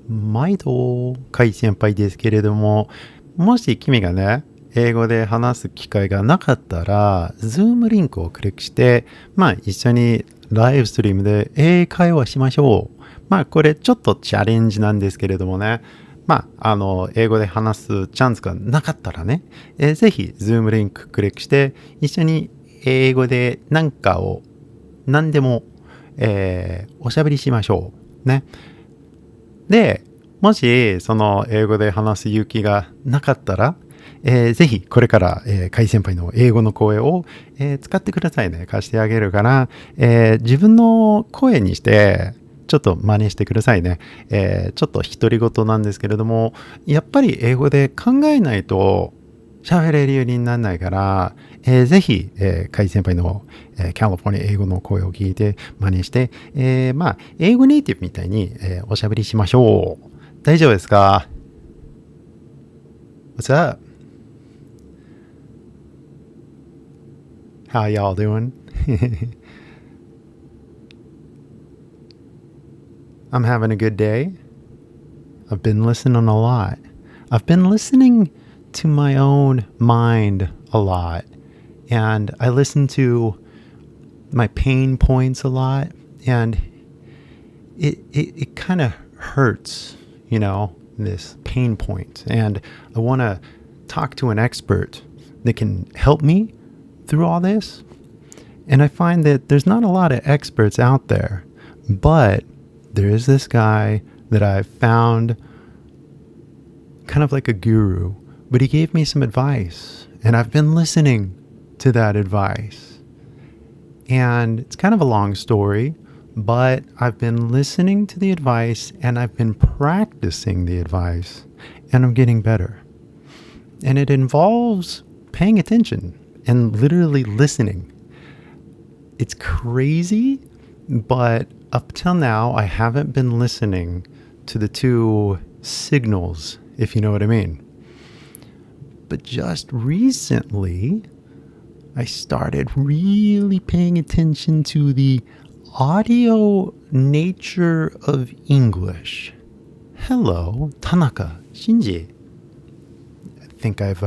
毎度、カイ先輩ですけれども、もし君がね、英語で話す機会がなかったら、Zoom リンクをクリックして、一緒にライブストリームで英会話しましょう。これちょっとチャレンジなんですけれどもね。英語で話すチャンスがなかったらね、ぜひ Zoom リンククリックして、一緒に英語で何でも、おしゃべりしましょう。ね。で、もしその英語で話す勇気がなかったら、ぜひこれから、カイ先輩の英語の声を、使ってくださいね。貸してあげるから、自分の声にしてちょっと真似してくださいね。ちょっと独り言なんですけれども、やっぱり英語で考えないと喋れるようにならないから、ぜひ、カイ先輩の、カリフォルニア英語の声を聞いて真似して、英語ネイティブみたいに、おしゃべりしましょう。大丈夫ですか？ What's up? How y'all doing? I'm having a good day. I've been listening a lot. I've been listening to my own mind a lot. And I listen to my pain points a lot. And it kind of hurts, this pain point. And I want to talk to an expert that can help me through all this. And I find that there's not a lot of experts out there, but there is this guy that I've found kind of like a guru, but he gave me some advice, and I've been listening to that advice. And it's kind of a long story, but I've been listening to the advice and I've been practicing the advice, and I'm getting better. And it involves paying attention and literally listening. It's crazy, but up till now, I haven't been listening to the two signals, if you know what I mean. But just recently, I started really paying attention to the audio nature of English. Hello, Tanaka, Shinji. I think I've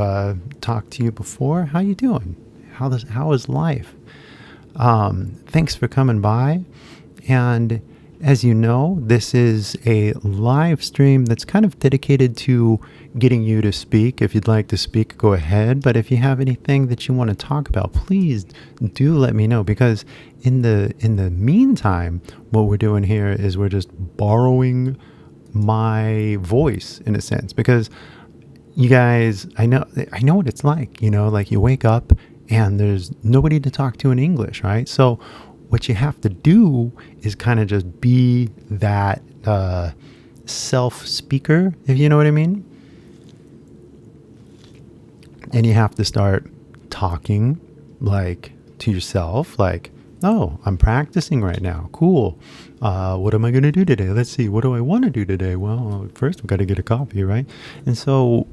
talked to you before. How you doing? How is life? Thanks for coming by. And as you know, this is a live stream that's kind of dedicated to getting you to speak. If you'd like to speak, go ahead. But if you have anything that you want to talk about, please do let me know. Because in the meantime, what we're doing here is we're just borrowing my voice in a sense. Because you guys, I know what it's like. Like you wake up and there's nobody to talk to in English, right? So what you have to do is kind of just be that self-speaker, if you know what I mean. And you have to start talking like to yourself, like, oh, I'm practicing right now. Cool. What am I going to do today? Let's see. What do I want to do today? Well, first I've got to get a coffee, right? And so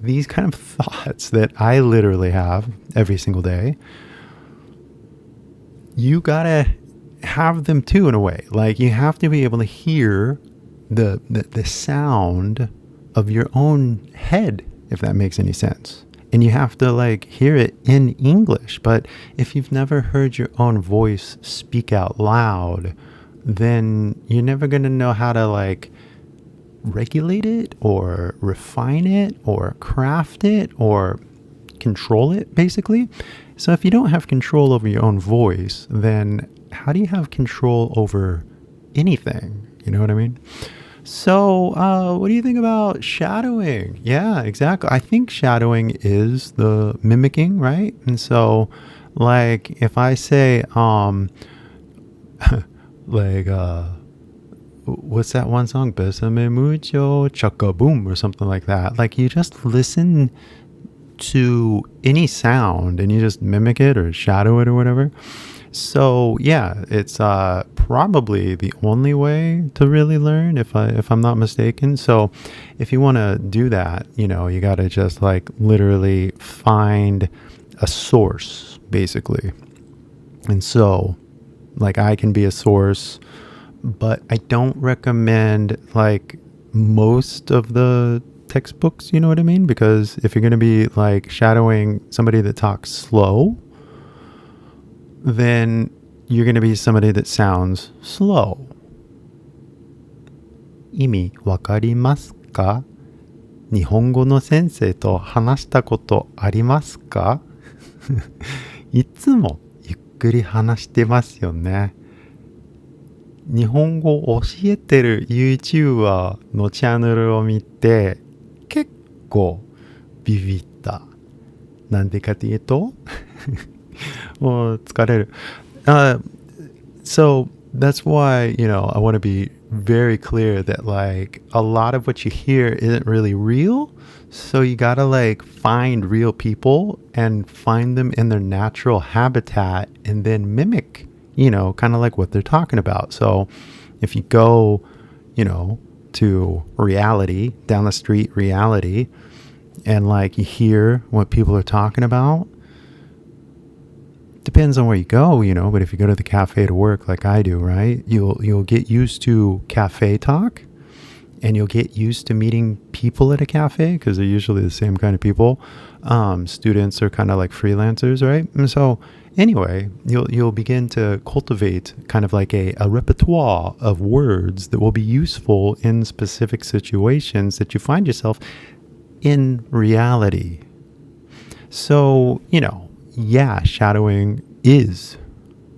these kind of thoughts that I literally have every single day, you gotta have them too in a way. Like you have to be able to hear the sound of your own head, if that makes any sense. And you have to like hear it in English. But if you've never heard your own voice speak out loud, then you're never gonna know how to like regulate it or refine it or craft it or control it, basically. So if you don't have control over your own voice, then how do you have control over anything? You know what I mean? So what do you think about shadowing? Yeah, exactly. I think shadowing is the mimicking, right? And so like if I say what's that one song? Besame mucho, chaka boom, or something like that. Like you just listen to any sound and you just mimic it or shadow it or whatever. So yeah, it's probably the only way to really learn, if I'm not mistaken. So if you want to do that, you got to just like literally find a source, basically. And so like I can be a source, but I don't recommend like most of the textbooks, you know what I mean? Because if you're going to be like shadowing somebody that talks slow, then you're going to be somebody that sounds slow. 意味わかりますか？日本語の先生と話したことありますか？いつもゆっくり話してますよね。日本語を教えてる YouTuber のチャンネルを見て結構ビビった。なんでかというともう疲れる。So that's why, I want to be very clear that like a lot of what you hear isn't really real. So you gotta like find real people and find them in their natural habitat and then mimic, kind of like what they're talking about. So if you go, to reality, down the street reality, and like you hear what people are talking about, depends on where you go, but if you go to the cafe to work like I do, right, you'll get used to cafe talk, and you'll get used to meeting people at a cafe because they're usually the same kind of people. Students are kind of like freelancers, right? And so anyway, you'll begin to cultivate kind of like a repertoire of words that will be useful in specific situations that you find yourself in reality. So, shadowing is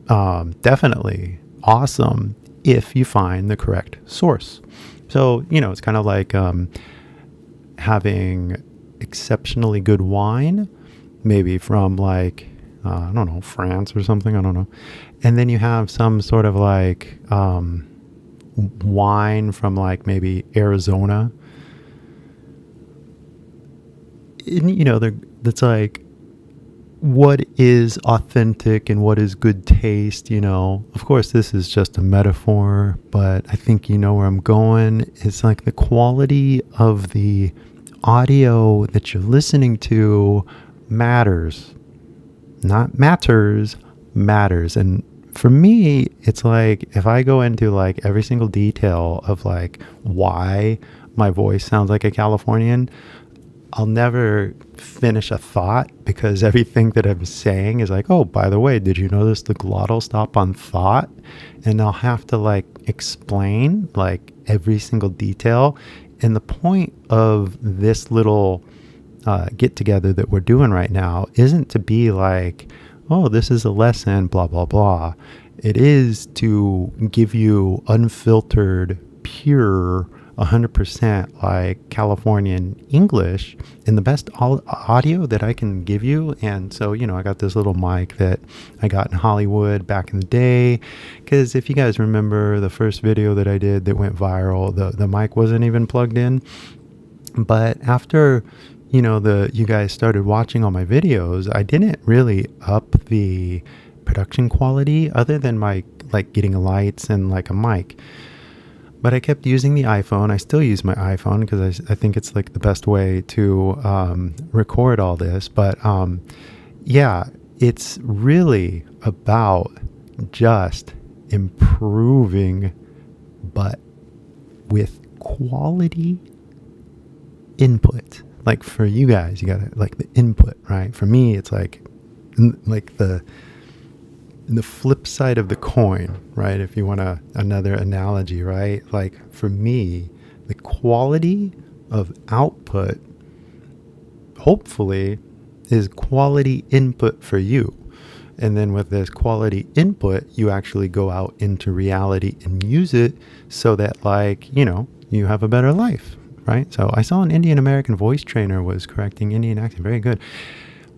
definitely awesome if you find the correct source. So, it's kind of like having exceptionally good wine, maybe from like, I don't know, France or something, I don't know. And then you have some sort of like wine from like maybe Arizona. And, that's like, what is authentic and what is good taste, Of course, this is just a metaphor, but I think you know where I'm going. It's like the quality of the audio that you're listening to matters. Not matters, matters. And for me, it's like if I go into like every single detail of like why my voice sounds like a Californian, I'll never finish a thought because everything that I'm saying is like, oh, by the way, did you notice the glottal stop on thought? And I'll have to like explain like every single detail. And the point of this little get together that we're doing right now isn't to be like, oh, this is a lesson, blah, blah, blah. It is to give you unfiltered, pure 100% like Californian English in the best audio that I can give you. And so, I got this little mic that I got in Hollywood back in the day. Because if you guys remember the first video that I did that went viral, the mic wasn't even plugged in. But after, you guys started watching all my videos, I didn't really up the production quality other than my like getting lights and like a mic. But I kept using the iPhone. I still use my iPhone because I think it's like the best way to record all this. But it's really about just improving, but with quality input. Like for you guys, you got to like the input, right? For me, it's like the flip side of the coin, right? If you want another analogy, right? Like for me, the quality of output, hopefully, is quality input for you. And then with this quality input, you actually go out into reality and use it so that like, you have a better life, right? So I saw an Indian American voice trainer was correcting Indian accent. Very good.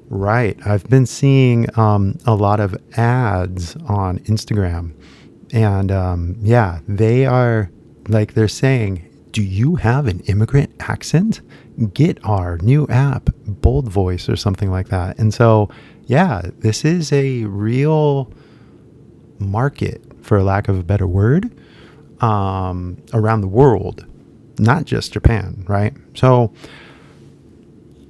Right. I've been seeing a lot of ads on Instagram. And they are like, they're saying, do you have an immigrant accent? Get our new app, Bold Voice or something like that. And so, this is a real market, for lack of a better word, around the world, not just Japan, right? So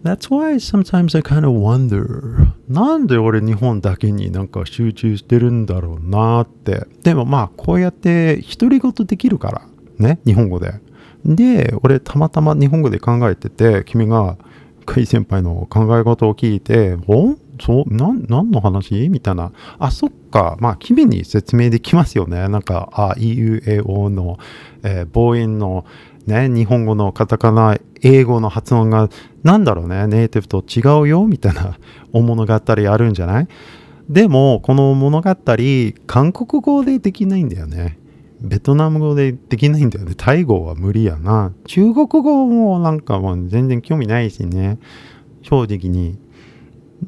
that's why sometimes I kind of wonder なんで俺日本だけになんか集中してるんだろうなって。でもまあこうやって独り言できるからね、日本語で。で、俺たまたま日本語で考えてて、君がクイ先輩の考え事を聞いて、何の話みたいな。あ、そっか。まあ、君に説明できますよね。なんか、い、う、え、おの、母音のね、日本語のカタカナ、英語の発音が、なんだろうね、ネイティブと違うよ、みたいなお物語あるんじゃない？でも、この物語、韓国語でできないんだよね。ベトナム語でできないんだよね。タイ語は無理やな。中国語もなんかもう全然興味ないしね。正直に。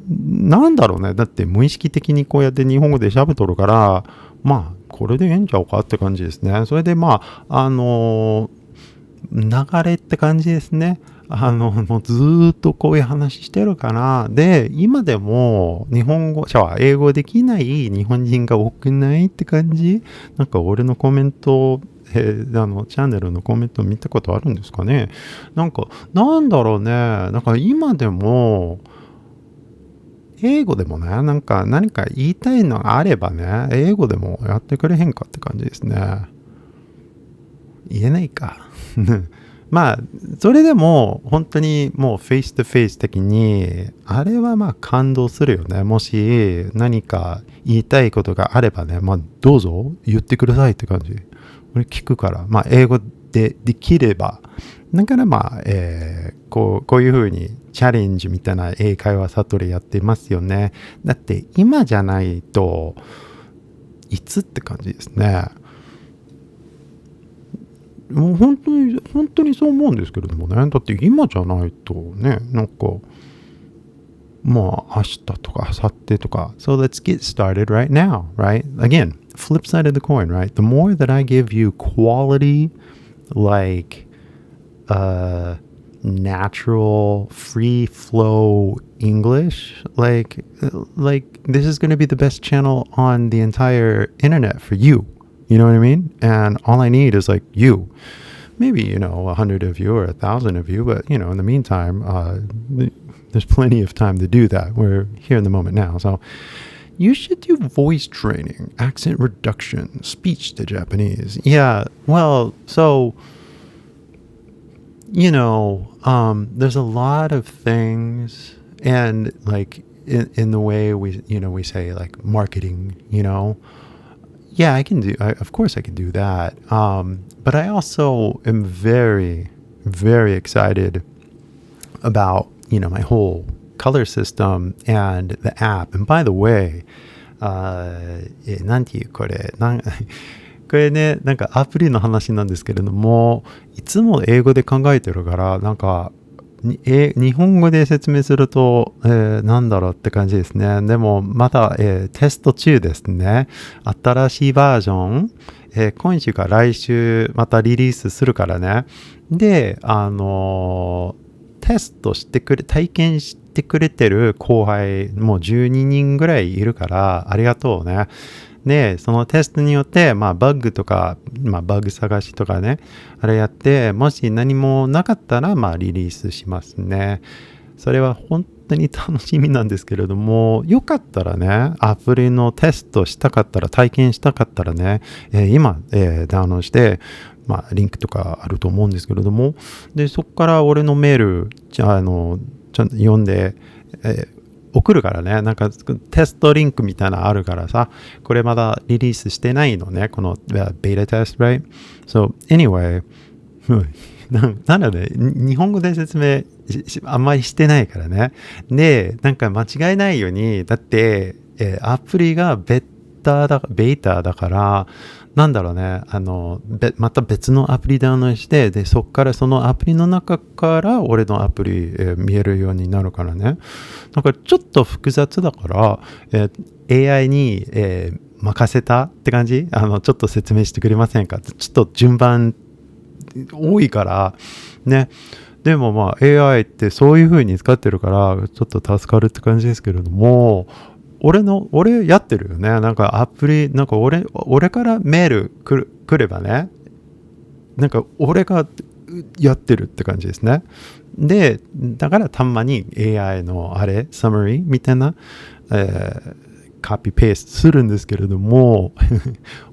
なんだろうね。だって無意識的にこうやって日本語で喋っとるから、まあ、これでええんちゃうかって感じですね。それでまあ、流れって感じですね。もうずーっとこういう話してるから、で、今でも日本語、英語できない日本人が多くないって感じ。なんか俺のコメント、チャンネルのコメント見たことあるんですかね。なんか、なんだろうね。なんか今でも、英語でもね、なんか何か言いたいのがあればね、英語でもやってくれへんかって感じですね。言えないか。まあ、それでも本当にもうフェイスとフェイス的に、あれはまあ感動するよね。もし何か言いたいことがあればね、まあどうぞ言ってくださいって感じ。俺聞くから、まあ英語でできれば。だからまあ、こういうふうにチャレンジみたいな英会話悟りやってますよね。だって今じゃないといつって感じですね。もう本当にそう思うんですけれどもね。だって今じゃないとね、なんか、まあ明日とか明後日とか。So let's get started right now, right? Again, flip side of the coin, right? The more that I give you quality, like, natural, free flow English, like this is going to be the best channel on the entire internet for you. You know what I mean? And all I need is like you. Maybe, 100 of you or 1,000 of you, but, in the meantime, there's plenty of time to do that. We're here in the moment now. So you should do voice training, accent reduction, speech to Japanese. Yeah, well, so, there's a lot of things, and like in the way we say like marketing, yeah, of course I can do that. But I also am very, very excited about, my whole color system and the app. And by the way, なんていうこれこれね、なんかアプリの話なんですけれども、いつも英語で考えてるから、なんか日本語で説明すると、なんだろうって感じですね。でもまだ、テスト中ですね。新しいバージョン、今週か来週またリリースするからね。で、テストして体験してくれてる後輩もう12人ぐらいいるからありがとうね。で、そのテストによって、バグとか、バグ探しとかね、あれやって、もし何もなかったら、リリースしますね。それは本当に楽しみなんですけれども、よかったらね、アプリのテストしたかったら、体験したかったらね、今、ダウンロードして、リンクとかあると思うんですけれども、で、そこから俺のメール、ちゃんと読んで、送るからね、なんかテストリンクみたいなのあるからさ、これまだリリースしてないのね、このベータテスト、right? So, anyway, なので、日本語で説明あんまりしてないからね。で、なんか間違いないように、だって、アプリがベータだから、なんだろうね、また別のアプリダウンロードして、で、そこからそのアプリの中から俺のアプリ、見えるようになるからね。なんかちょっと複雑だから、AI に、任せたって感じ？ちょっと説明してくれませんか？ちょっと順番多いから、ね。でもAI ってそういう風に使ってるから、ちょっと助かるって感じですけれども、俺やってるよね。なんかアプリ、なんか俺からメール来ればね、なんか俺がやってるって感じですね。で、だからたまに AI のサマリーみたいな、カピペーストするんですけれども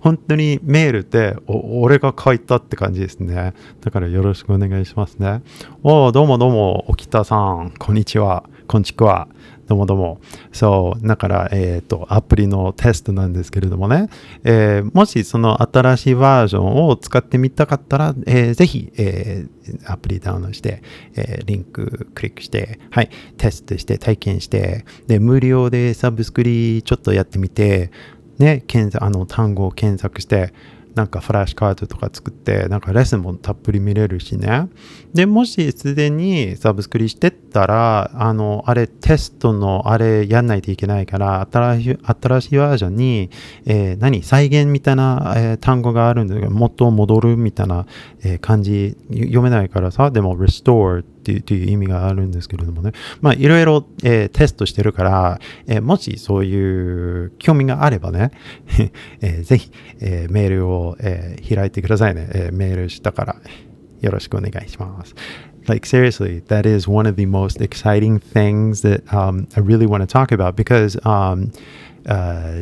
本当にメールって俺が書いたって感じですね。だからよろしくお願いしますね。どうもどうも、沖田さん、こんにちは、こんちくわ。どうもどうも。そう、だから、アプリのテストなんですけれどもね、もしその新しいバージョンを使ってみたかったら、ぜひ、アプリダウンロードして、リンククリックして、はい、テストして体験して、で、無料でサブスクリちょっとやってみて、ね、単語を検索して、なんかフラッシュカードとか作って、なんかレッスンもたっぷり見れるしね。で、もしすでにサブスクリしてったら、あれテストのあれやんないといけないから、新しいバージョンに、再現みたいな、単語があるんだけど、元戻るみたいな、漢字読めないからさ、でも restore っていう意味があるんですけれどもね。まあ、いろいろ、テストしてるから、もしそういう興味があればね、ぜひ、メールを、開いてくださいね。メールしたからよろしくお願いします。Like seriously, that is one of the most exciting things that I really want to talk about because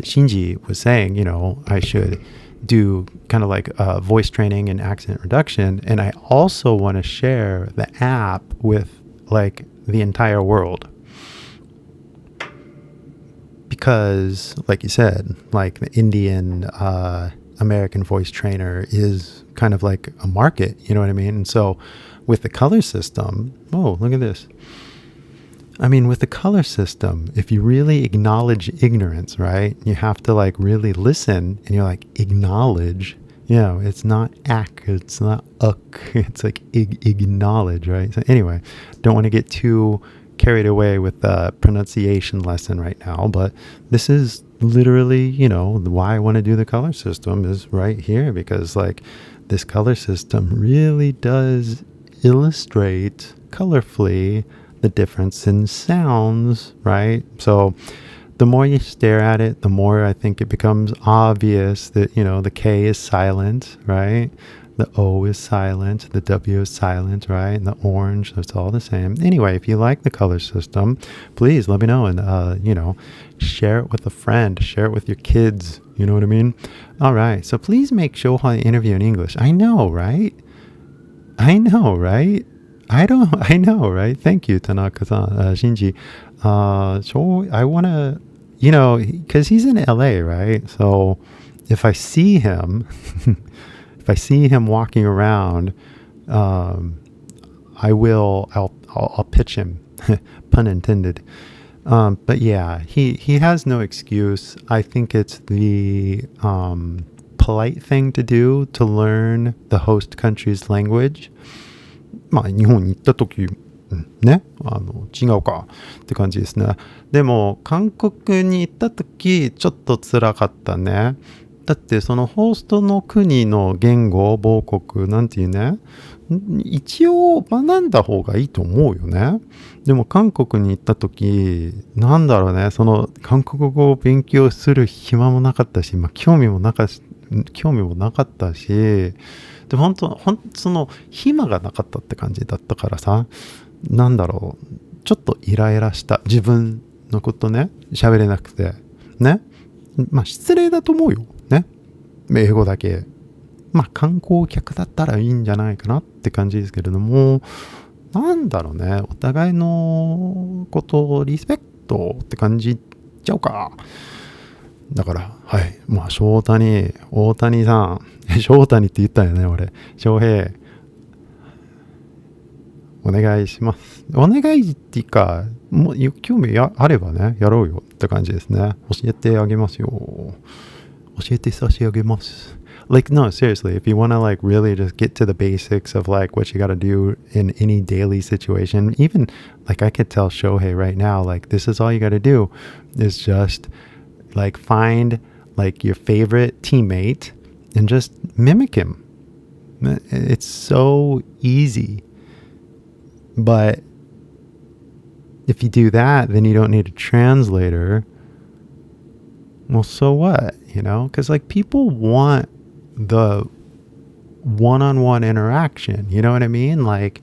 Shinji was saying, I should do kind of like voice training and accent reduction, and I also want to share the app with like the entire world. Because, like you said, like the Indian American voice trainer is kind of like a market, you know what I mean? And so with the color system, look at this. I mean, with the color system, if you really acknowledge ignorance, right? You have to like really listen and you're like, acknowledge. It's not ack, it's not it's like acknowledge, right? So anyway, don't want to get too carried away with the pronunciation lesson right now, but this is literally, why I want to do the color system is right here, because like this color system really does illustrate colorfully the difference in sounds, right? So the more you stare at it, the more I think it becomes obvious that, the K is silent, right? The O is silent, the W is silent, right? And the orange, it's all the same. Anyway, if you like the color system, please let me know and, share it with a friend, share it with your kids. You know what I mean? All right. So please make Shohei interview in English. I know, right? I know, right? Thank you, Tanaka-san, Shinji. So I want to, because he's in LA, right? So if I see him... If I see him walking around, I'll pitch him, pun intended. But yeah, he has no excuse. I think it's the polite thing to do to learn the host country's language. まあ日本に行った時ね、違うかって感じですね。でも韓国に行った時ちょっと辛かったね。だってそのホストの国の言語、母国なんていうね、一応学んだ方がいいと思うよね。でも韓国に行った時、なんだろうね、その韓国語を勉強する暇もなかったし、興味もなかったし、で本当その暇がなかったって感じだったからさ、なんだろう、ちょっとイライラした。自分のことね、喋れなくてね。失礼だと思うよね。英語だけ。観光客だったらいいんじゃないかなって感じですけれども、なんだろうね、お互いのことをリスペクトって感じちゃうか。だから、はい。大谷さん、翔谷って言ったよね、俺。翔平、お願いします。お願いっていうか、もう興味あればね、やろうよって感じですね。教えてあげますよ。教えて差し上げます。Like, no, seriously, if you want to like really just get to the basics of like what you got to do in any daily situation, even like I could tell Shohei right now, like this is all you got to do is just like find like your favorite teammate and just mimic him. It's so easy. But if you do that, then you don't need a translator. Well, so what? Because like people want the one-on-one interaction. You know what I mean? Like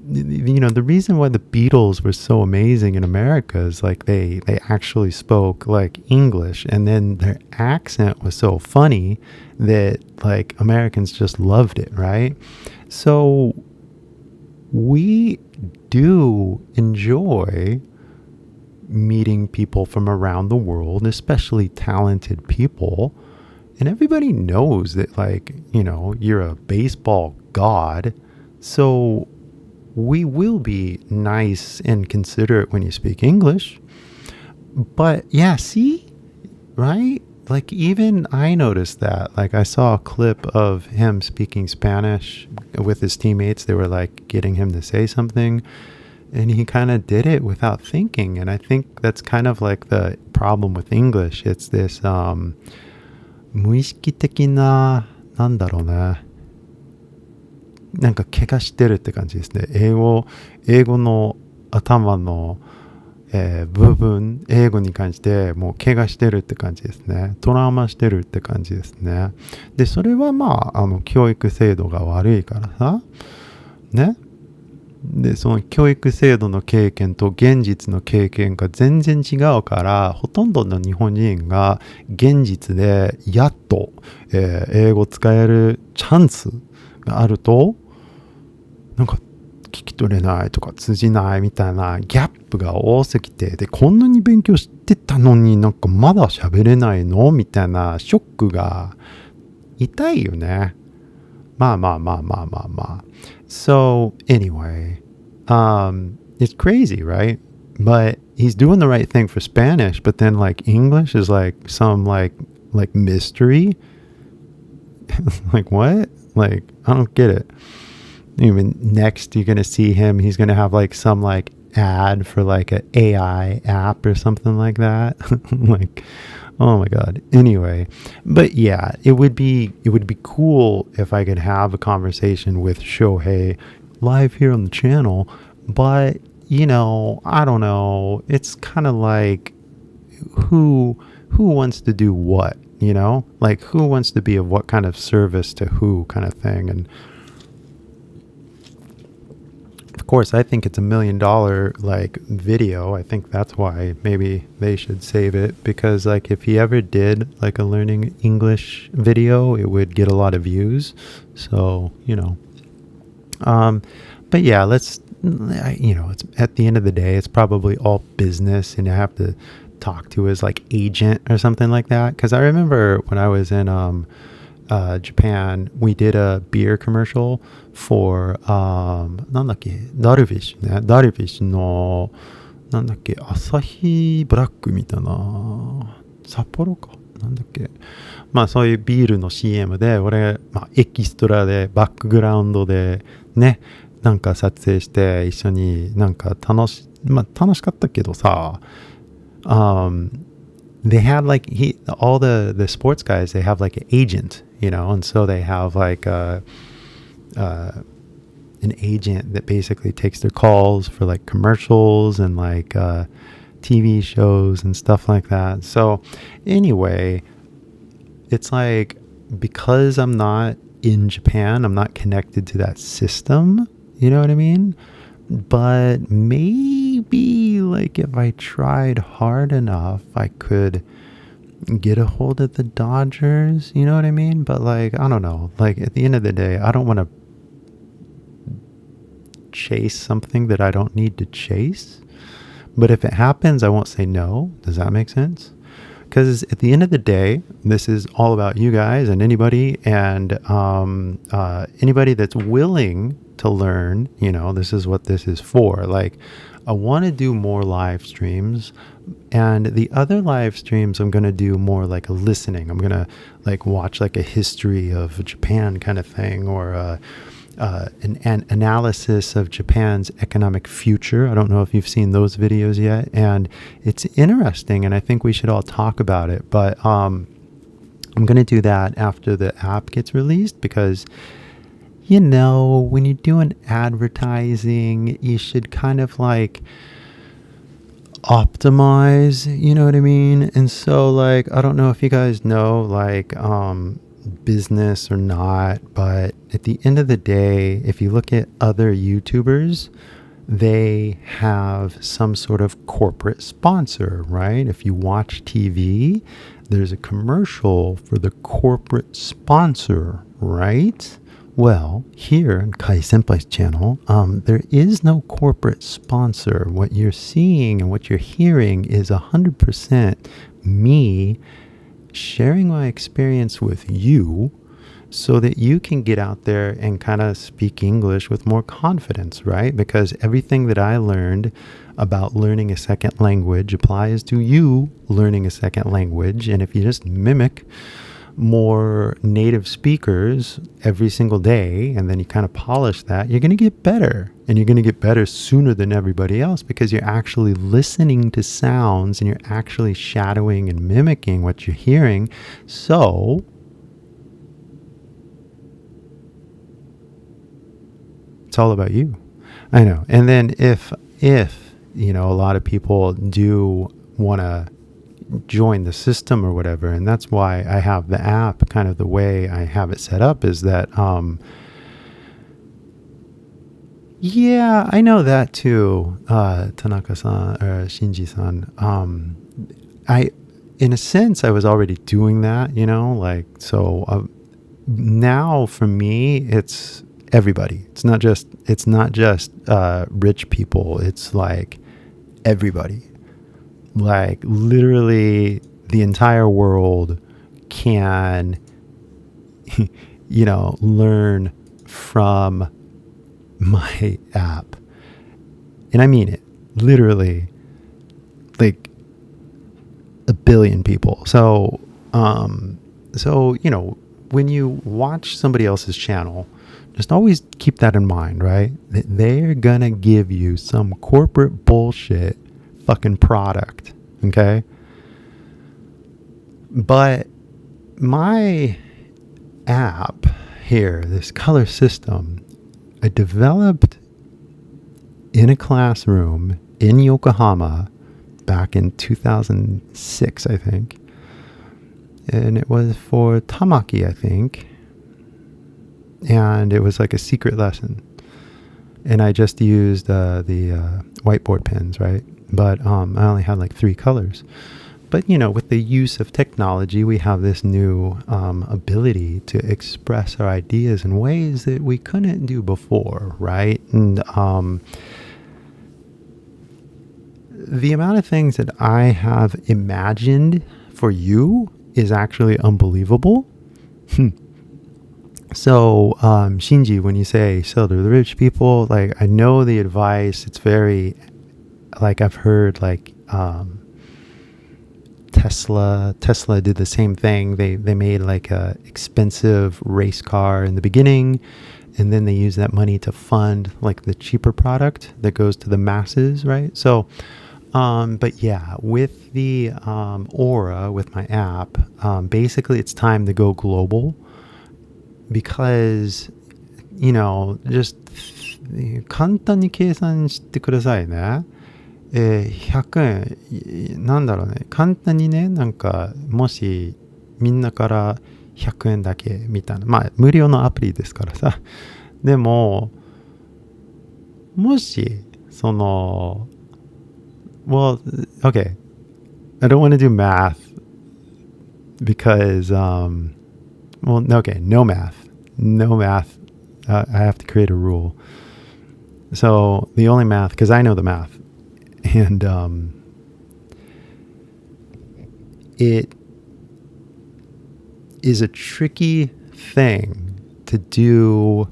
the reason why the Beatles were so amazing in America is like they actually spoke like English, and then their accent was so funny that like Americans just loved it, right? So we do enjoy meeting people from around the world, especially talented people. And everybody knows that, like, you're a baseball god. So we will be nice and considerate when you speak English. But yeah, see, right? Like, even I noticed that. Like, I saw a clip of him speaking Spanish with his teammates. They were like getting him to say something, and he kind of did it without thinking. And I think that's kind of like the problem with English. It's this 無意識的な、なんだろうね。なんか怪我してるって感じですね。英語の頭の、部分、英語に関してもう怪我してるって感じですね。トラウマしてるって感じですね。で、それはまあ、教育制度が悪いからさ。ね。で、その教育制度の経験と現実の経験が全然違うから、ほとんどの日本人が現実でやっと、英語使えるチャンスがあると、なんか聞き取れないとか通じないみたいなギャップが多すぎて、で、こんなに勉強してたのになんかまだ喋れないのみたいなショックが痛いよね。まあ。So anyway, it's crazy, right? But he's doing the right thing for Spanish, but then like English is like some like mystery. Like what? Like I don't get it. Even next you're going to see him, he's going to have like some like ad for like an AI app or something like that. Like, oh my God. Anyway, but yeah, it would be cool if I could have a conversation with Shohei live here on the channel, but I don't know. It's kind of like who wants to do what, like who wants to be of what kind of service to who kind of thing. And of course, I think it's $1 million like video. I think that's why maybe they should save it, because like if he ever did like a learning English video, it would get a lot of views. So, but yeah, it's at the end of the day, it's probably all business, and you have to talk to his like agent or something like that. Cause I remember when I was in, Japan, we did a beer commercial for なんだっけ、ダルフィッシュね、ダルフィッシュのなんだっけ、アサヒブラックみたいな、札幌かなんだっけ、まあそういうビールの CM で俺、エキストラでバックグラウンドでね、なんか撮影して一緒になんか楽しかったけどさ、they had like all the sports guys, they have like an agent, and so they have like an agent that basically takes their calls for like commercials and like TV shows and stuff like that. So anyway, it's like, because I'm not in Japan, I'm not connected to that system, you know what I mean? But maybe like if I tried hard enough, I could get a hold of the Dodgers, you know what I mean? But like, I don't know, like at the end of the day, I don't want to chase something that I don't need to chase. But if it happens, I won't say no. Does that make sense? Because at the end of the day, this is all about you guys and anybody that's willing to learn, this is what this is for. Like, I want to do more live streams, and the other live streams I'm going to do more like a listening. I'm going to like watch like a history of Japan kind of thing, or an analysis of Japan's economic future. I don't know if you've seen those videos yet, and it's interesting, and I think we should all talk about it. But I'm going to do that after the app gets released, because when you're doing advertising, you should kind of like optimize, you know what I mean? And so like, I don't know if you guys know, like business or not, but at the end of the day, if you look at other YouTubers, they have some sort of corporate sponsor, right? If you watch TV, there's a commercial for the corporate sponsor, right? Well, here in Kai Senpai's channel, there is no corporate sponsor. What you're seeing and what you're hearing is 100% me sharing my experience with you so that you can get out there and kind of speak English with more confidence, right? Because everything that I learned about learning a second language applies to you learning a second language. And if you just mimic more native speakers every single day, and then you kind of polish that, you're going to get better. And you're going to get better sooner than everybody else because you're actually listening to sounds and you're actually shadowing and mimicking what you're hearing. So it's all about you. I know. And then if you know, a lot of people do want to join the system or whatever, and that's why I have the app kind of the way I have it set up is that yeah, I know that too, Tanaka-san or Shinji-san. I in a sense I was already doing that, you know, like, so now for me it's everybody. It's not just rich people. It's like everybody. Like literally the entire world can, you know, learn from my app. And I mean it, literally like a billion people. So, you know, when you watch somebody else's channel, just always keep that in mind, right? That they're gonna give you some corporate bullshit fucking product, okay? But my app here, this color system, I developed in a classroom in Yokohama back in 2006, I think. And it was for Tamaki, I think. And it was like a secret lesson. And I just used the whiteboard pens, right? But I only had like 3 colors. But, you know, with the use of technology, we have this new ability to express our ideas in ways that we couldn't do before, right? And the amount of things that I have imagined for you is actually unbelievable. So, Shinji, when you say, so the rich people, like, I know the advice, it's very, like, I've heard, like, Tesla did the same thing. They made, like, a expensive race car in the beginning, and then they use that money to fund, like, the cheaper product that goes to the masses, right? So, but yeah, with the Aura, with my app, basically it's time to go global. Because, you know, just 簡単に計算してくださいね。100円、なんだろうね。簡単にね、なんか、もしみんなから100円だけみたいな。まあ、無料のアプリですからさ。でも、もし、その、well, okay. I don't want to do math because, well, okay, no math. I have to create a rule. So the only math, because I know the math, and it is a tricky thing to do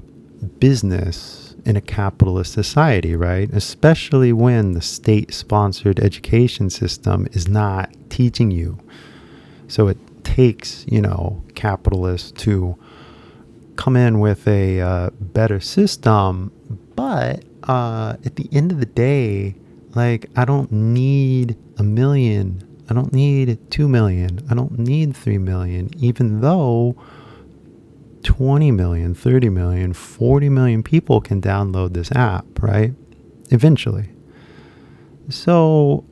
business in a capitalist society, right? Especially when the state-sponsored education system is not teaching you. So it takes, you know, capitalists to come in with a better system, but at the end of the day, like, I don't need 1 million, I don't need 2 million, I don't need 3 million, even though 20 million, 30 million, 40 million people can download this app, right? Eventually. So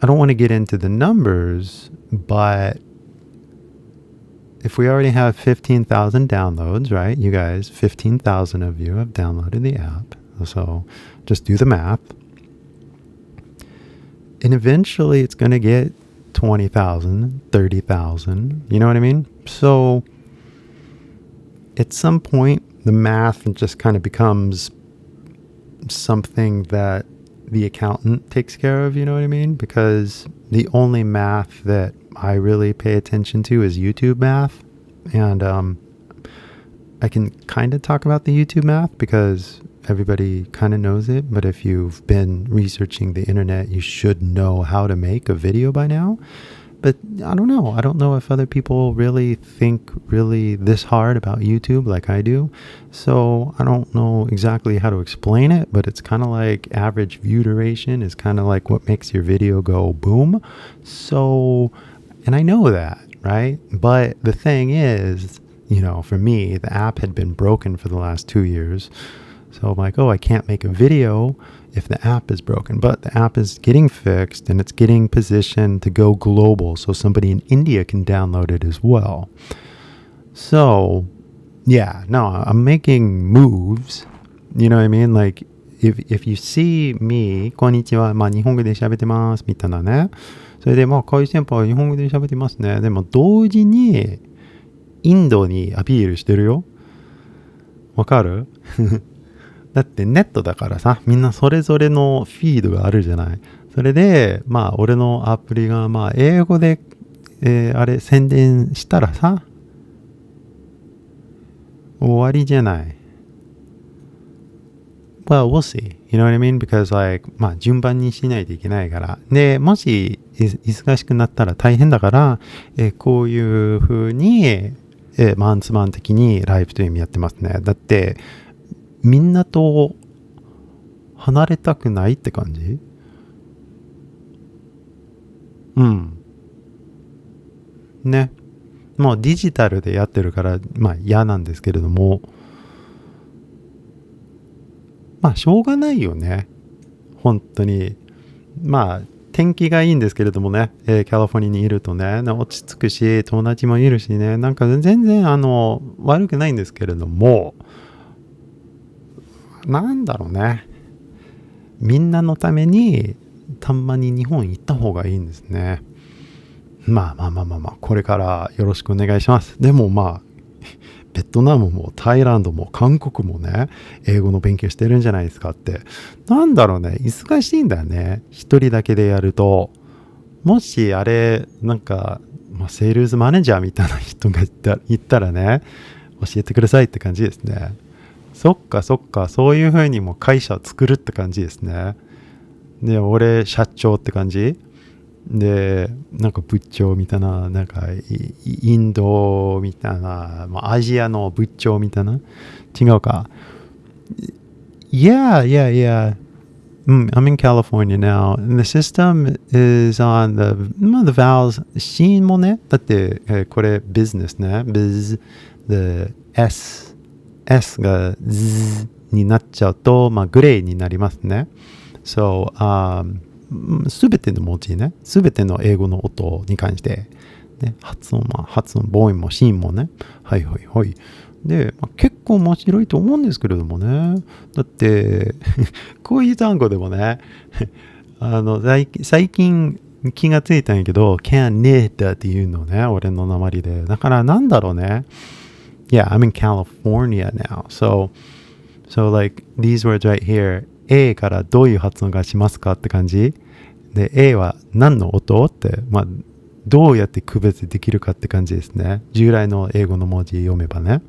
I don't want to get into the numbers, but if we already have 15,000 downloads, right? You guys, 15,000 of you have downloaded the app. So just do the math. And eventually it's going to get 20,000, 30,000. You know what I mean? So at some point, the math just kind of becomes something that the accountant takes care of, you know what I mean? Because the only math that I really pay attention to is YouTube math. And I can kind of talk about the YouTube math because everybody kind of knows it. But if you've been researching the internet, you should know how to make a video by now. But I don't know. I don't know if other people really think really this hard about YouTube like I do. So I don't know exactly how to explain it, but it's kind of like average view duration is kind of like what makes your video go boom. So, and I know that, right? But the thing is, you know, for me, the app had been broken for the last 2 years. So I'm like, oh, I can't make a video if the app is broken. But the app is getting fixed and it's getting positioned to go global so somebody in India can download it as well. So, yeah, no, I'm making moves. You know what I mean? Like, if you see me, こんにちは、まあ日本語で喋ってますみたいなね。それでまあこういう先輩は日本語で喋ってますね。でも同時にインドにアピールしてるよ。わかる？だってネットだからさ、みんなそれぞれのフィードがあるじゃない。それで、まあ俺のアプリがまあ英語で、あれ宣伝したらさ、終わりじゃない。Well, we'll see. You know what I mean? Because like, まあ順番にしないといけないから。で、もし忙しくなったら大変だから、こういう風に、マンツマン的にライブという意味やってますね。だって、みんなと離れたくないって感じ？うん。ね。もうデジタルでやってるから、まあ嫌なんですけれども、まあしょうがないよね。本当に。まあ天気がいいんですけれどもね、カリフォルニアにいるとね、落ち着くし、友達もいるしね、なんか全然悪くないんですけれども、なんだろうね。みんなのためにたまに日本行った方がいいんですね。まあ、これからよろしくお願いします。でもまあ、ベトナムもタイランドも韓国もね、英語の勉強してるんじゃないですかって。なんだろうね、忙しいんだよね。一人だけでやると。もしあれ、なんか、まあ、セールスマネージャーみたいな人がいたらね、教えてくださいって感じですね。そっか、そういう風にも会社を作るって感じですね。で、俺、社長って感じで、なんか部長みたいな、なんかインドみたいな、まあ、アジアの部長みたいな。違うか。Yeah. I'm in California now. And the system is on the vowels. シーンもね、だって、これ business ね。biz, the S が Z になっちゃうと、まあ、グレーになりますね。So, すべての文字ね、すべての英語の音に関して、ね、発音、母音もシーンもね、はい。で、まあ、結構面白いと思うんですけれどもね。だって、こういう単語でもね、最近気がついたんやけど、can need っていうのね、俺の訛りで。だからなんだろうね。Yeah, I'm in California now. So like these words right here, A からどういう発音がしますかって感じで、A は何の音って、まあ、どうやって区別できるかって感じですね。従来の英語の文字読めばね。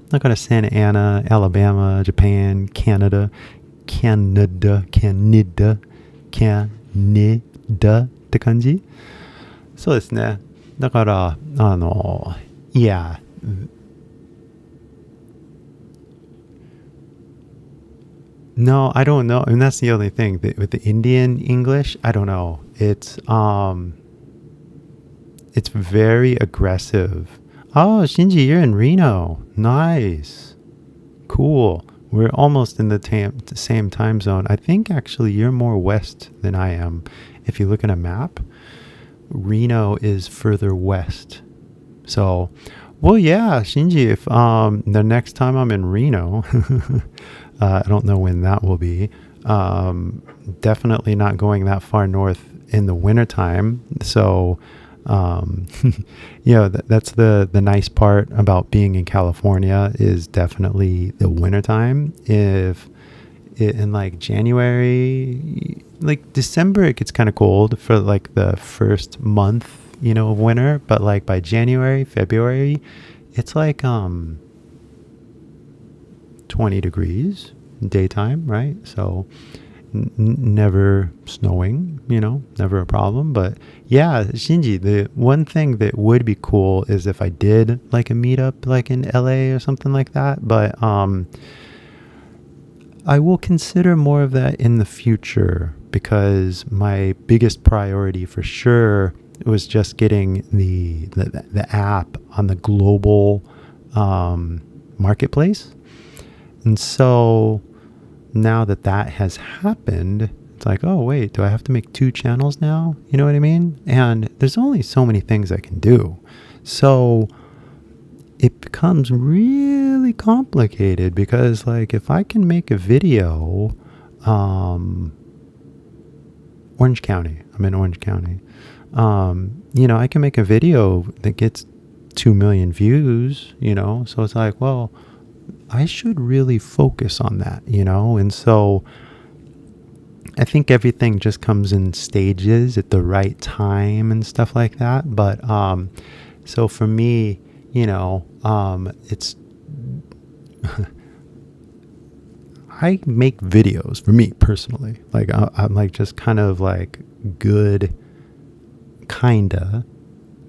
だから Santa Ana, Alabama, Japan, Canada って感じそうですね。だから、yeah. No, I don't know. And that's the only thing. With the Indian English, I don't know. It's very aggressive. Oh, Shinji, you're in Reno. Nice. Cool. We're almost in the same time zone. I think actually you're more west than I am. If you look at a map, Reno is further west. So Well, yeah, Shinji, if the next time I'm in Reno, I don't know when that will be. Definitely not going that far north in the wintertime. So, that's the nice part about being in California is definitely the wintertime. If in like January, like December, it gets kind of cold for like the first month, of winter. But like by January, February, it's like 20 degrees daytime, right? So never snowing, never a problem. But yeah, Shinji, the one thing that would be cool is if I did like a meetup like in LA or something like that. But I will consider more of that in the future because my biggest priority for sure was just getting the app on the global marketplace. And so now that has happened, it's like, oh, wait, do I have to make 2 channels now? You know what I mean? And there's only so many things I can do. So it becomes really complicated because like if I can make a video, Orange County, I'm in Orange County, I can make a video that gets 2 million views, so it's like, well, I should really focus on that, and so I think everything just comes in stages at the right time and stuff like that. But so for me, it's I make videos for me personally. Like I'm like just kind of like good kinda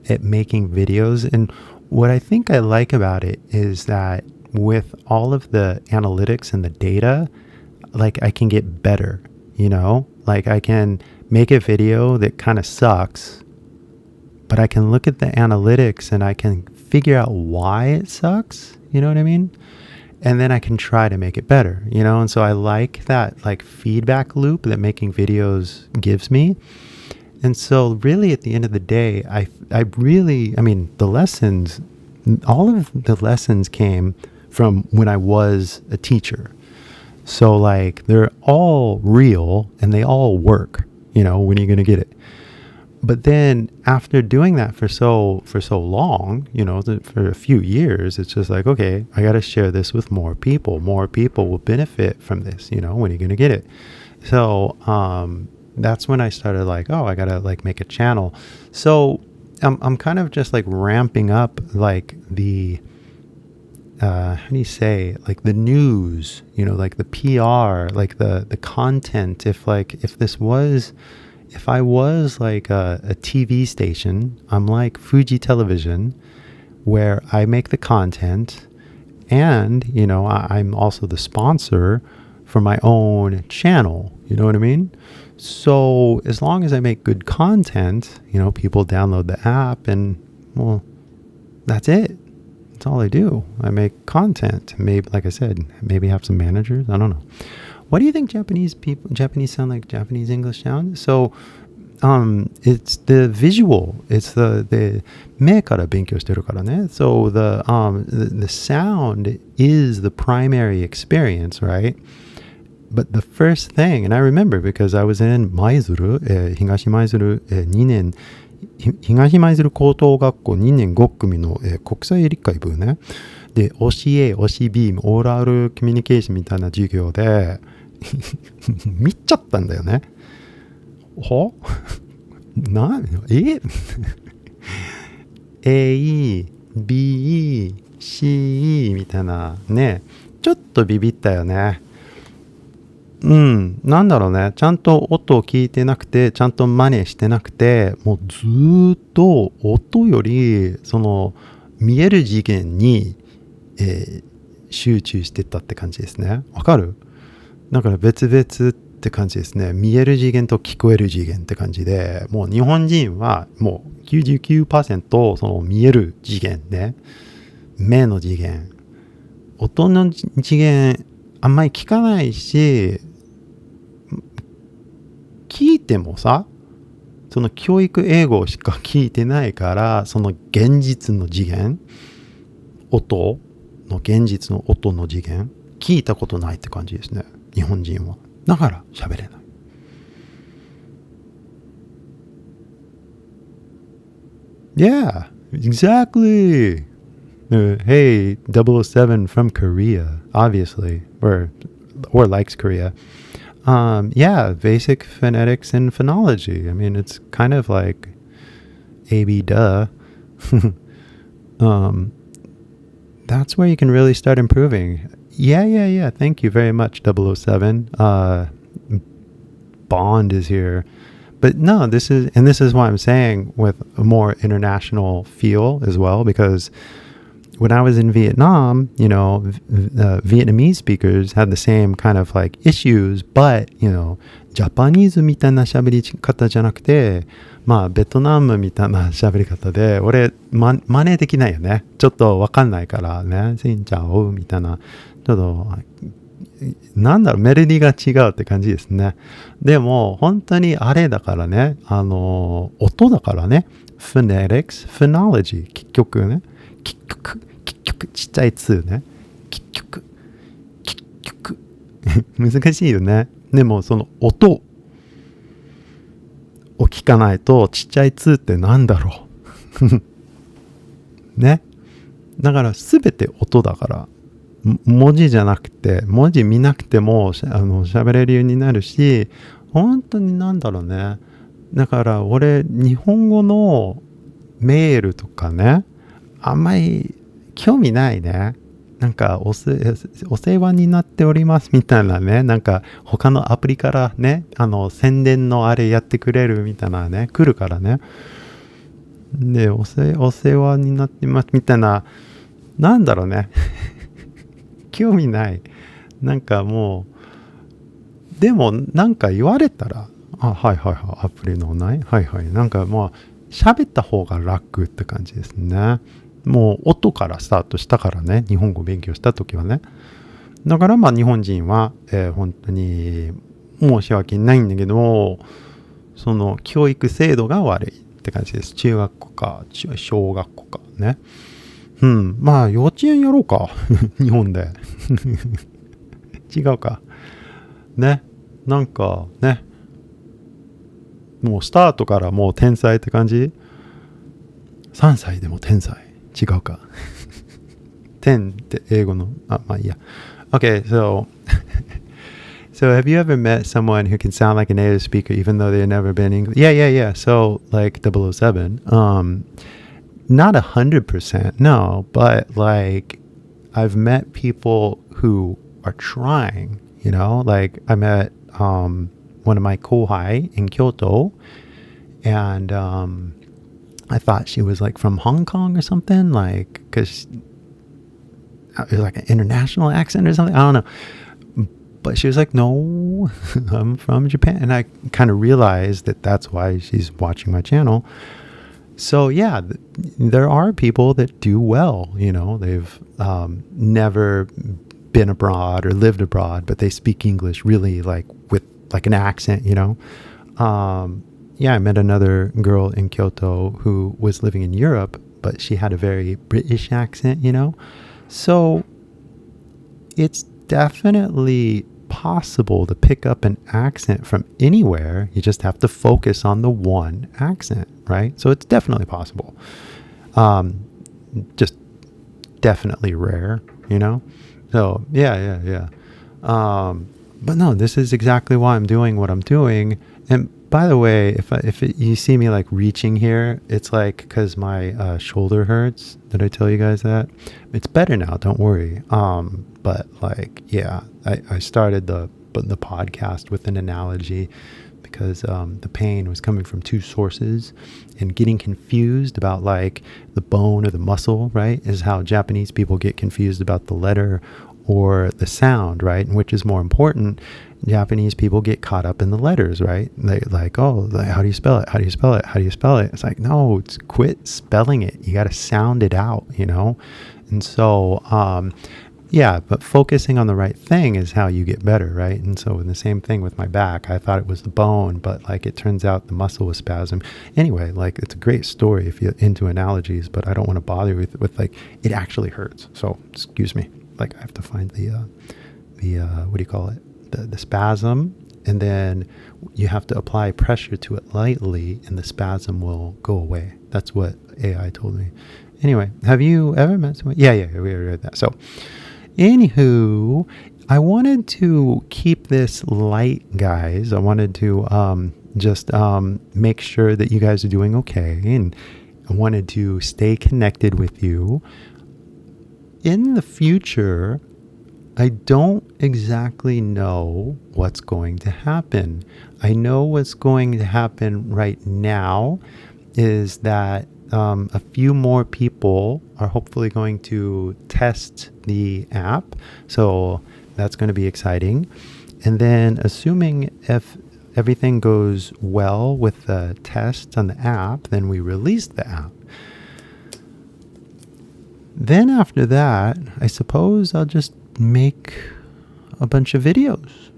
at making videos. And what I think I like about it is that with all of the analytics and the data, like I can get better, like I can make a video that kind of sucks, but I can look at the analytics and I can figure out why it sucks. You know what I mean? And then I can try to make it better, and so I like that like feedback loop that making videos gives me. And so really at the end of the day, I mean, the lessons, all of the lessons came from when I was a teacher. So like they're all real and they all work, when are you going to get it? But then after doing that for so long, for a few years, it's just like, okay, I got to share this with more people. More people will benefit from this, when are you going to get it? So that's when I started like, oh, I got to like make a channel. So I'm kind of just like ramping up like the how do you say, like the news, like the PR, like the content. If I was like a TV station, I'm like Fuji Television, where I make the content and, I'm also the sponsor for my own channel. You know what I mean? So as long as I make good content, people download the app and, well, that's it. That's all I do. I make content. Maybe, like I said, maybe have some managers. I don't know. What do you think Japanese sound like Japanese English sound? So, it's the visual. It's the 目から勉強してるからね. So the sound is the primary experience, right? But the first thing, and I remember because I was in 舞鶴、東舞鶴、2年、東舞鶴高等学校2年5組の、国際理解部ね。で、OCA、OCB、オーラルコミュニケーションみたいな授業で見ちゃったんだよね。はA、B、C みたいなね。ちょっとビビったよね。なんだろうね。ちゃんと音を聞いてなくて、ちゃんと真似してなくて、もうずーっと音より、見える次元に、集中してたって感じですね。わかる？だから別々って感じですね。見える次元と聞こえる次元って感じで、もう日本人はもう 99% 見える次元ね。目の次元。音の次元、あんまり聞かないし、聞いてもさ、その教育英語しか聞いてないから、その現実の次元音の現実の音の次元聞いたことないって感じですね、日本人は。だから喋れない。Yeah, exactly. Hey, 007 from Korea, obviously, or likes Korea. Yeah, basic phonetics and phonology. I mean, it's kind of like A-B duh. That's where you can really start improving. Yeah. Thank you very much, 007. Bond is here. But no, this is why I'm saying with a more international feel as well, because when I was in Vietnam, Vietnamese speakers had the same kind of like issues, but, ジャパニーズみたいな喋り方じゃなくて、ベトナムみたいな喋り方で、俺、真似できないよね。ちょっとわかんないからね。しんちゃおうみたいな、ちょっと、メロディーが違うって感じですね。でも、本当にあれだからね、音だからね、phonetics, phonology、結局ね、結局、ちっちゃい2ね、結局、難しいよね。でも、その音を聞かないと、ちっちゃい2ってなんだろう。ね。だから、すべて音だから、文字じゃなくて、文字見なくても喋れるようになるし、本当になんだろうね。だから俺、日本語のメールとかね、あんまり興味ないね。なんかお世話になっておりますみたいなね、なんか他のアプリからね、宣伝のあれやってくれるみたいなね、来るからね。で、お世話になってますみたいな、なんだろうね。興味ない。なんかもう、でもなんか言われたら、はい、アプリのない、はい、なんかもう喋った方が楽って感じですね。もう音からスタートしたからね、日本語勉強した時はね。だから日本人は、本当に申し訳ないんだけど、その教育制度が悪いって感じです。中学校か小学校かね。幼稚園やろうか。日本で。違うか。ね。なんかね。もうスタートからもう天才って感じ ?3 歳でも天才。違うか。天って英語の、いいや。Okay, so have you ever met someone who can sound like a native speaker even though they've never been English? Yeah. So like 007, not 100%, no, but like I've met people who are trying, like I met one of my kohai in Kyoto, and I thought she was like from Hong Kong or something, like, because it was like an international accent or something, I don't know, but she was like, no, I'm from Japan, and I kind of realized that that's why she's watching my channel. So yeah, there are people that do well, they've never been abroad or lived abroad, but they speak English really like with like an accent, I met another girl in Kyoto who was living in Europe, but she had a very British accent, So it's definitely possible to pick up an accent from anywhere. You just have to focus on the one accent, right? So it's definitely possible. Just definitely rare, So yeah. But no, this is exactly why I'm doing what I'm doing. And by the way, if you see me like reaching here, it's like because my shoulder hurts. Did I tell you guys that? It's better now. Don't worry. But like, yeah, I started the podcast with an analogy because the pain was coming from two sources, and getting confused about like the bone or the muscle, right, is how Japanese people get confused about the letter or the sound, right? And which is more important? Japanese people get caught up in the letters, right? They like, how do you spell it? How do you spell it? How do you spell it? It's like, no, quit spelling it. You got to sound it out, And so Yeah, but focusing on the right thing is how you get better, right? And so the same thing with my back. I thought it was the bone, but like it turns out the muscle was spasm. Anyway, like it's a great story if you're into analogies, but I don't want to bother you with like it actually hurts. So excuse me. Like I have to find the what do you call it? The spasm, and then you have to apply pressure to it lightly, and the spasm will go away. That's what AI told me. Anyway, have you ever met someone? Yeah, we already read that. So. Anywho, I wanted to keep this light, guys. I wanted to just make sure that you guys are doing okay. And I wanted to stay connected with you. In the future, I don't exactly know what's going to happen. I know what's going to happen right now is that a few more people are hopefully going to test the app. So that's going to be exciting. And then assuming if everything goes well with the test on the app, then we release the app. Then after that, I suppose I'll just make a bunch of videos,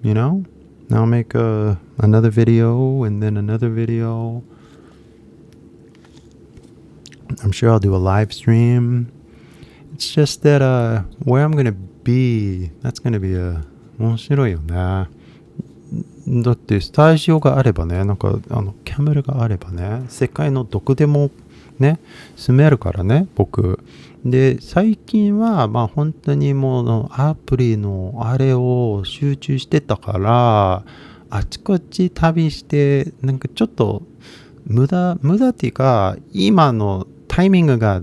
you know? I'll make another video and then another video. I'm sure I'll do a live stream. It's just that where I'm going to be, that's going to be 面白いよね。だってスタジオがあればね、なんかキャメラがあればね、世界のどこでもね、住めるからね、僕。で、最近はまあ本当にもうアプリのあれを集中してたから、あちこち旅して、なんかちょっと無駄っていうか、今のタイミングが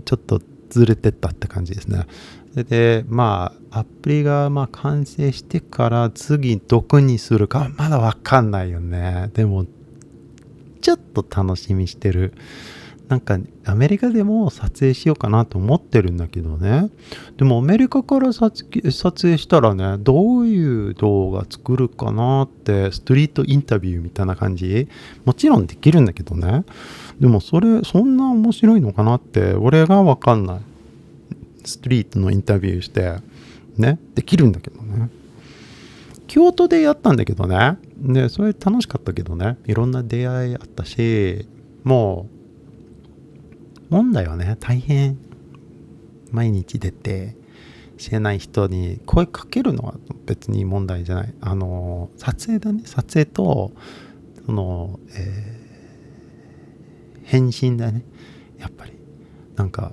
ちょっとずれてったって感じですね。で、まあ、アプリがまあ完成してから次どこにするかまだわかんないよね。でも、ちょっと楽しみしてる。なんかアメリカでも撮影しようかなと思ってるんだけどね。でもアメリカから撮影したらね、どういう動画作るかなってストリートインタビューみたいな感じ。もちろんできるんだけどね。でもそんな面白いのかなって俺がわかんない。ストリートのインタビューしてね、できるんだけどね。京都でやったんだけどね。で、それ楽しかったけどね。いろんな出会いあったし、もう問題はね、大変。毎日出て、知らない人に声かけるのは別に問題じゃない。撮影だね。撮影と、返信だね。やっぱり。なんか、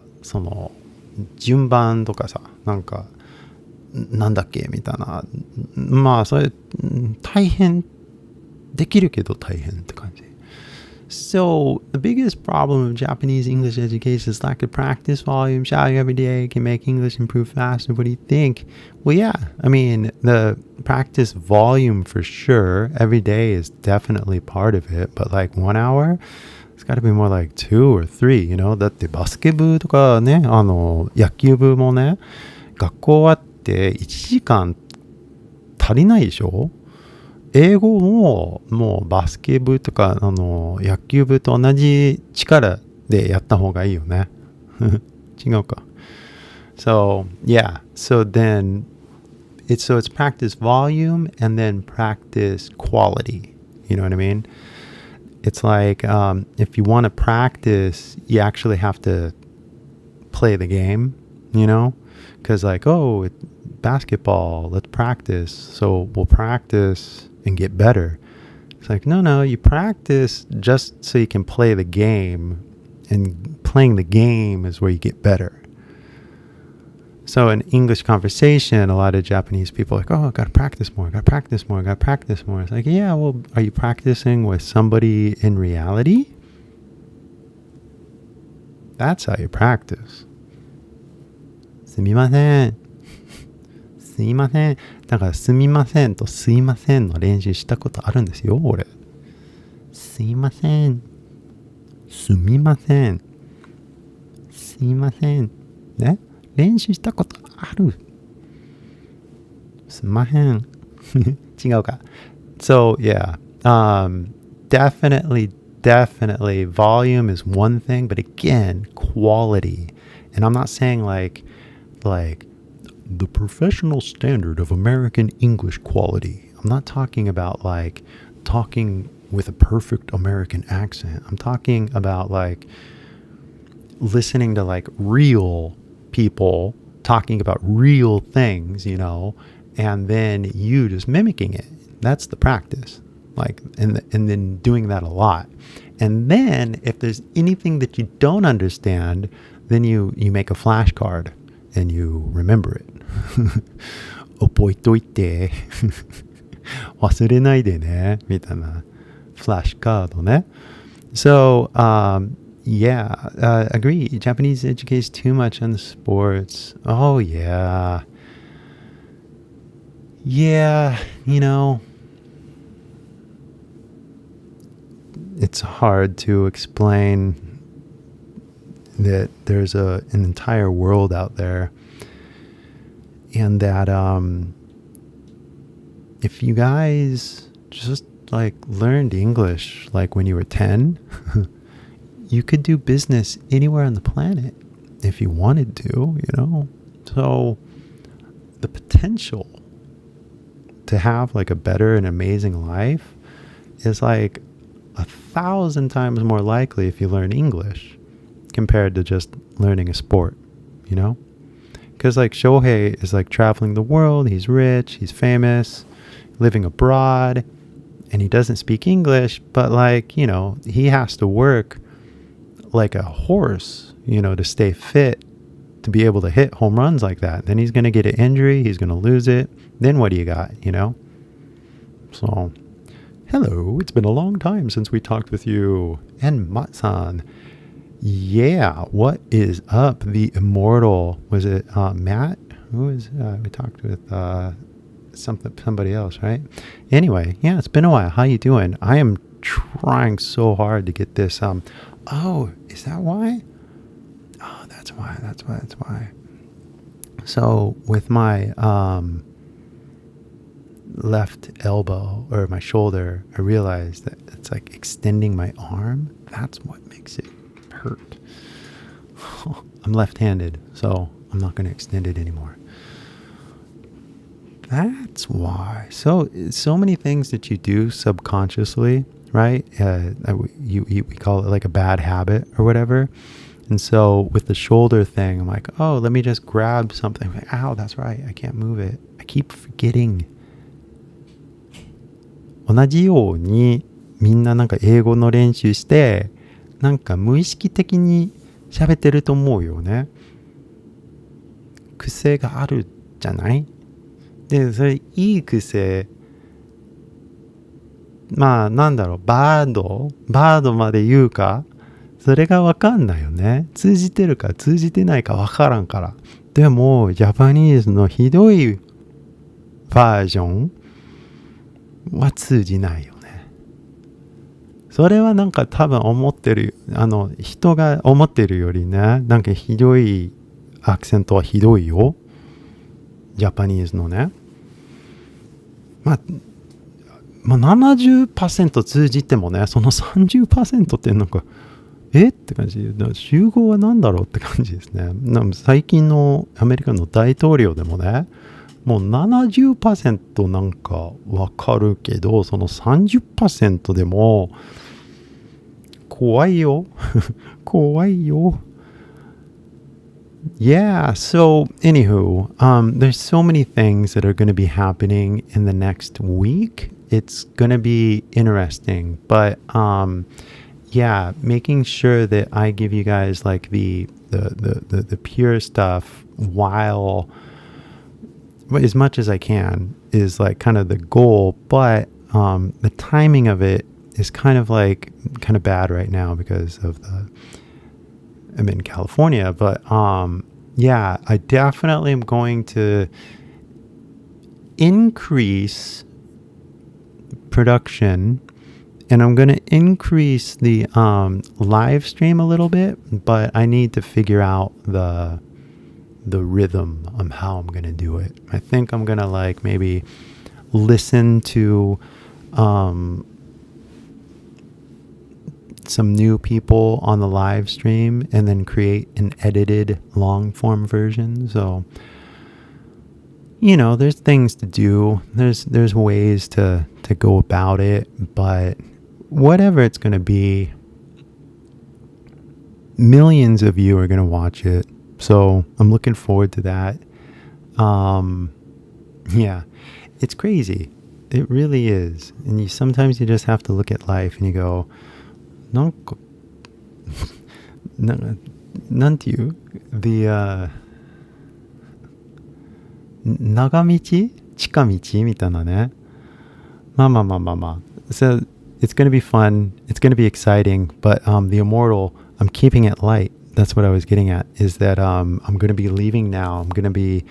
順番とかさ、なんか、なんだっけみたいな。まあ、それ、大変。できるけど大変って感じ。So, the biggest problem of Japanese English education is lack of practice volume. Shouting every day can make English improve faster. What do you think? Well, yeah. I mean, the practice volume for sure. Every day is definitely part of it. But like 1 hour? It's got to be more like 2 or 3, you know? だってバスケ部とかね、野球部もね、学校終わって1時間足りないでしょ？英語ももうバスケ部とか野球部と同じ力でやった方がいいよね。違うか。So, yeah. So then it's practice volume and then practice quality. You know what I mean? It's like if you want to practice, you actually have to play the game, you know? Because like, basketball, let's practice. So we'll practice and get better. It's like, no, you practice just so you can play the game, and playing the game is where you get better. So in English conversation, a lot of Japanese people are like, I gotta practice more. It's like, yeah, well, are you practicing with somebody in reality? That's how you practice. すみません。すいません。だからすみませんとすいませんの練習したことあるんですよ、俺。すいません。すみません。すいません。ね？練習したことある。すまへん。違うか。So, yeah. Definitely, volume is one thing, but again, quality. And I'm not saying like the professional standard of American English quality. I'm not talking about like talking with a perfect American accent. I'm talking about like listening to like real people talking about real things, you know, and then you just mimicking it. That's the practice. Like, and then doing that a lot. And then if there's anything that you don't understand, then you make a flashcard and you remember it. 覚えといて忘れないでねみたいなフラッシュカードね。So, yeah, agree. Japanese educates too much on the sports. Oh, yeah. Yeah, you know, it's hard to explain that there's an entire world out there, and that if you guys just like learned English like when you were 10, you could do business anywhere on the planet if you wanted to, you know. So the potential to have like a better and amazing life is like 1,000 times more likely if you learn English compared to just learning a sport, you know? Because like Shohei is like traveling the world, he's rich, he's famous, living abroad, and he doesn't speak English, but like, you know, he has to work like a horse, you know, to stay fit, to be able to hit home runs like that. Then he's going to get an injury, he's going to lose it. Then what do you got, you know? So, hello, it's been a long time since we talked with you. And Matsan, yeah, what is up? The immortal, was it Matt? Who is, we talked with somebody else, right? Anyway, yeah, it's been a while. How you doing? I am trying so hard to get this. Oh, is that why? Oh, that's why. So with my left elbow or my shoulder, I realized that it's like extending my arm. That's what makes it hurt. I'm left-handed, so I'm not going to extend it anymore. That's why. So many things that you do subconsciously, right? We call it like a bad habit or whatever. And so with the shoulder thing, I'm like, oh, let me just grab something. I'm like, ow, that's right. I can't move it. I keep forgetting. 同じようにみんななんか英語の練習してなんか無意識的に喋ってると思うよね。癖があるじゃない？で、それいい癖、まあなんだろう、バードまで言うか、それがわかんないよね。通じてるか通じてないかわからんから。でもジャパニーズのひどいバージョンは通じないよね。それはなんか多分思ってる、人が思ってるよりね、なんかひどいアクセントはひどいよ。ジャパニーズのね。まあ 70% 通じてもね、その 30% ってなんかって感じ。集合は何だろうって感じですね。最近のアメリカの大統領でもね、もう 70% なんかわかるけど、その 30% でも怖いよ。怖いよ。Yeah, so anywho, there's so many things that are going to be happening in the next week. It's going to be interesting, but yeah, making sure that I give you guys like the pure stuff while as much as I can is like kind of the goal, but the timing of it is kind of bad right now because of I'm in California, but yeah, I definitely am going to increase production, and I'm going to increase the live stream a little bit, but I need to figure out the rhythm on how I'm going to do it. I think I'm going to like maybe listen to some new people on the live stream and then create an edited long form version. So there's things to do. There's ways to go about it, but whatever it's going to be, millions of you are going to watch it. So I'm looking forward to that. Yeah, it's crazy. It really is. And sometimes you just have to look at life and you go, なんていう the 長道近道みたいなね。まあ。So it's going to be fun. It's going to be exciting. But the immortal, I'm keeping it light. That's what I was getting at, is that I'm going to be leaving now. I'm going to be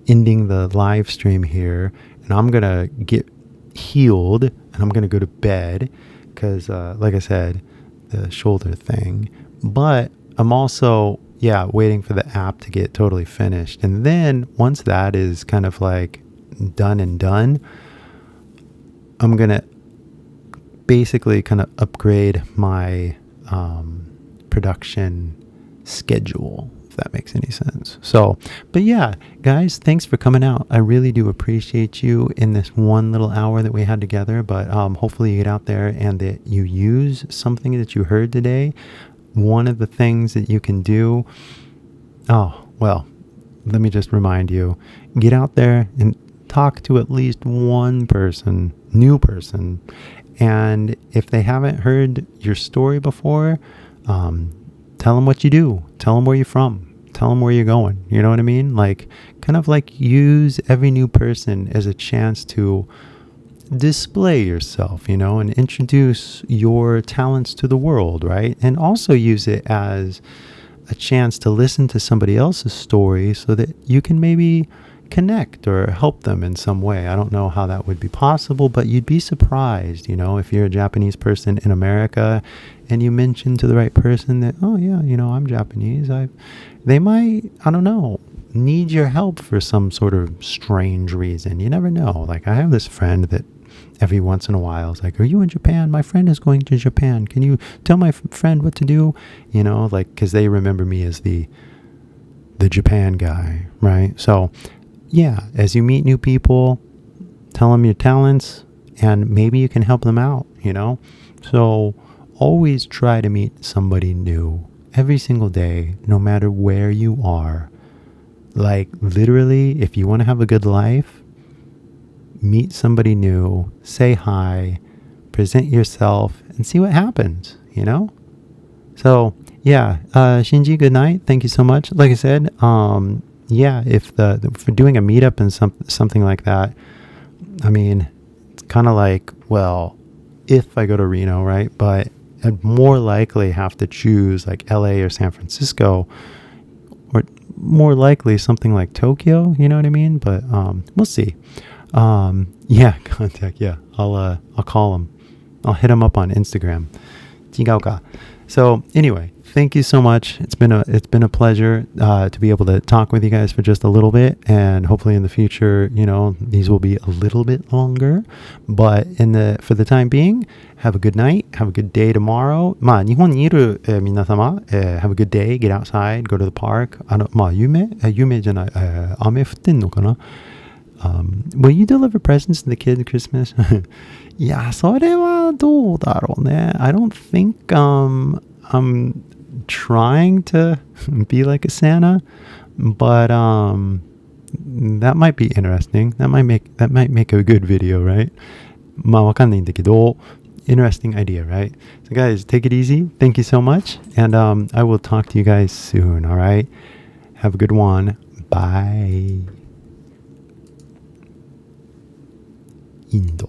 ending the live stream here. And I'm going to get healed. And I'm going to go to bed. Because, like I said, the shoulder thing. But I'm also, waiting for the app to get totally finished. And then once that is kind of like done, I'm going to basically kind of upgrade my production schedule, if that makes any sense. So, but yeah, guys, thanks for coming out. I really do appreciate you in this one little hour that we had together, but hopefully you get out there and that you use something that you heard today. One of the things that you can do, let me just remind you, get out there and talk to at least one person, new person. And if they haven't heard your story before, tell them what you do. Tell them where you're from. Tell them where you're going. You know what I mean? Like, kind of like use every new person as a chance to display yourself, and introduce your talents to the world, right? And also use it as a chance to listen to somebody else's story so that you can maybe connect or help them in some way. I don't know how that would be possible, but you'd be surprised, if you're a Japanese person in America and you mention to the right person that, I'm Japanese. They might, I don't know, need your help for some sort of strange reason. You never know. Like, I have this friend that every once in a while is like, are you in Japan? My friend is going to Japan. Can you tell my friend what to do? Because they remember me as the Japan guy, right? So yeah, as you meet new people, tell them your talents and maybe you can help them out, So always try to meet somebody new every single day, no matter where you are. Like, literally, if you want to have a good life, meet somebody new, say hi, present yourself, and see what happens, So, yeah, Shinji, good night. Thank you so much. Like I said, if for doing a meetup and something like that, I mean, it's kind of like, well, if I go to Reno, right? But I'd more likely have to choose like LA or San Francisco, or more likely something like Tokyo, you know what I mean? But we'll see. Contact. Yeah, I'll call him. I'll hit him up on Instagram. 違うか. So anyway, thank you so much. It's been a pleasure to be able to talk with you guys for just a little bit, and hopefully in the future, these will be a little bit longer. But for the time being, have a good night, have a good day tomorrow. 日本にいる、皆様、have a good day, get outside, go to the park. 夢じゃない、雨降ってんのかな? Will you deliver presents to the kids at Christmas? いや、それはどうだろうね. I don't think I'm trying to be like a Santa, but that might be interesting. That might make a good video, right? わかんないんだけど, interesting idea, right? So guys, take it easy. Thank you so much, and I will talk to you guys soon, all right? Have a good one. Bye. インド